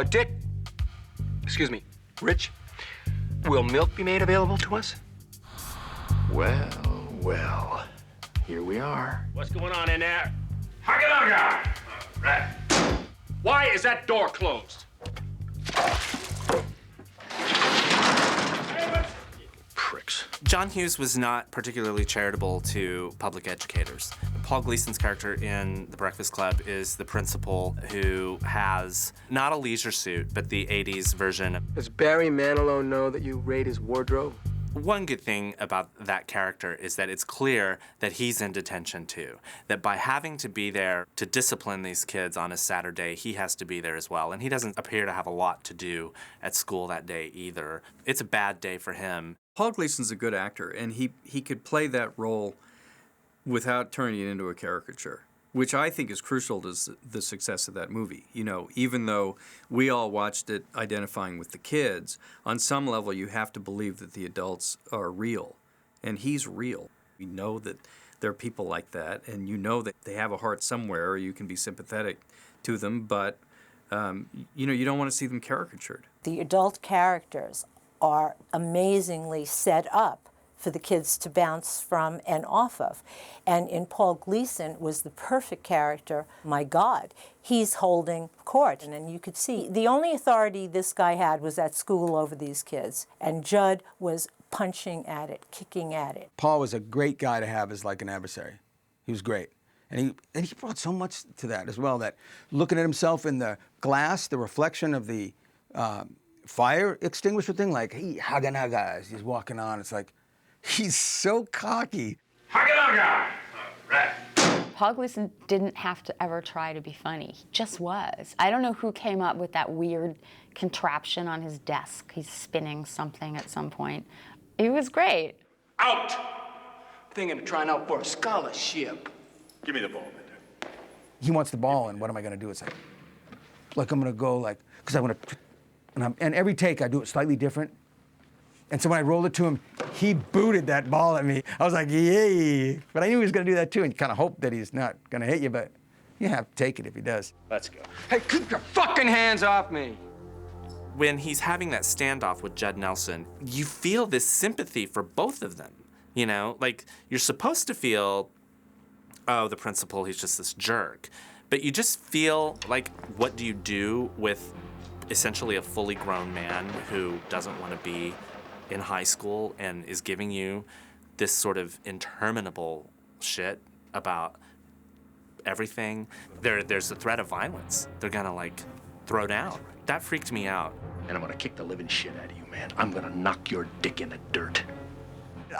Dick, excuse me, Rich, will milk be made available to us? Well, well, here we are. What's going on in there? Hugga! Right. Why is that door closed? Pricks. John Hughes was not particularly charitable to public educators. Paul Gleason's character in The Breakfast Club is the principal who has not a leisure suit, but the 80s version. Does Barry Manilow know that you raid his wardrobe? One good thing about that character is that it's clear that he's in detention too. That by having to be there to discipline these kids on a Saturday, he has to be there as well. And he doesn't appear to have a lot to do at school that day either. It's a bad day for him. Paul Gleason's a good actor, and he could play that role without turning it into a caricature, which I think is crucial to the success of that movie. You know, even though we all watched it identifying with the kids, on some level you have to believe that the adults are real, and he's real. We know that there are people like that, and you know that they have a heart somewhere, or you can be sympathetic to them, but you know, you don't want to see them caricatured. The adult characters are amazingly set up for the kids to bounce from and off of. And in Paul Gleason was the perfect character. My God, he's holding court. And then you could see the only authority this guy had was at school over these kids. And Judd was punching at it, kicking at it. Paul was a great guy to have as like an adversary. He was great. And he brought so much to that as well, that looking at himself in the glass, the reflection of the fire extinguisher thing, like, hey, haga as he's walking on, it's like, he's so cocky. Hugga! Right. Paul Gleason didn't have to ever try to be funny. He just was. I don't know who came up with that weird contraption on his desk. He's spinning something at some point. It was great. Out! Thinking of trying out for a scholarship. Give me the ball, Bender. He wants the ball, and what am I gonna do? It's like I'm gonna go like, because I want to, and every take I do it slightly different. And so when I rolled it to him, he booted that ball at me. I was like, yay. But I knew he was going to do that too, and you kind of hope that he's not going to hit you, but you have to take it if he does. Let's go. Hey, keep your fucking hands off me! When he's having that standoff with Judd Nelson, you feel this sympathy for both of them. You know, like, you're supposed to feel, oh, the principal, he's just this jerk. But you just feel like, what do you do with essentially a fully grown man who doesn't want to be in high school and is giving you this sort of interminable shit about everything? There's a threat of violence. They're gonna, like, throw down. That freaked me out. And I'm gonna kick the living shit out of you, man. I'm gonna knock your dick in the dirt.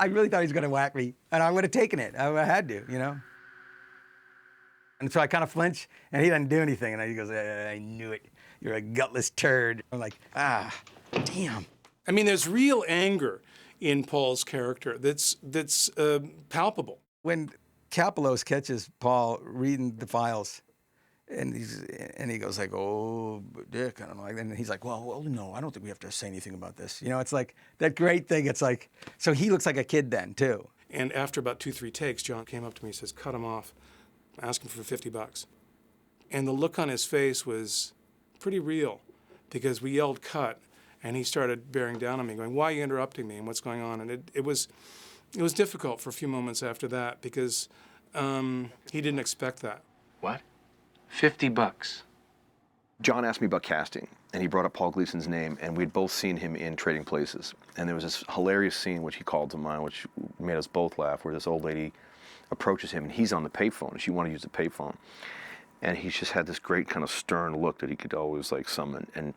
I really thought he was going to whack me, and I would have taken it. I had to, you know? And so I kind of flinch, and he doesn't do anything, and he goes, I knew it. You're a gutless turd. I'm like, damn. I mean, there's real anger in Paul's character that's palpable. When Kapelos catches Paul reading the files, and he goes like, oh, Dick, and I'm like, and he's like, well, no, I don't think we have to say anything about this. You know, it's like that great thing. It's like, so he looks like a kid then too. And after about 2-3 takes, John came up to me and says, cut him off, ask him for $50. And the look on his face was pretty real, because we yelled cut, and he started bearing down on me, going, why are you interrupting me, and what's going on? And it was difficult for a few moments after that, because he didn't expect that. What? $50. John asked me about casting, and he brought up Paul Gleason's name, and we'd both seen him in Trading Places. And there was this hilarious scene which he called to mind, which made us both laugh, where this old lady approaches him, and he's on the payphone, and she wanted to use the payphone. And he just had this great kind of stern look that he could always like summon. And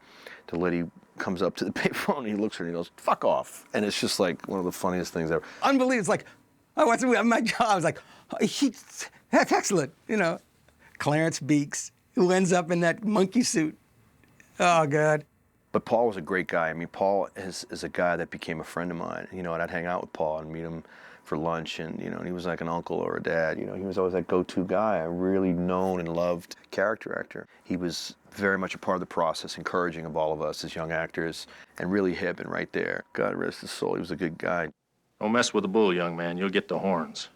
the lady comes up to the payphone, and he looks at her and he goes, fuck off. And it's just like one of the funniest things ever. Unbelievable. It's like, oh, what's my job? I was like, that's excellent, you know. Clarence Beeks, who ends up in that monkey suit. Oh, God. But Paul was a great guy. I mean, Paul is a guy that became a friend of mine. You know, and I'd hang out with Paul and meet him for lunch, and, you know, and he was like an uncle or a dad. You know, he was always that go-to guy, a really known and loved character actor. He was very much a part of the process, encouraging of all of us as young actors, and really hip and right there. God rest his soul, he was a good guy. Don't mess with the bull, young man. You'll get the horns.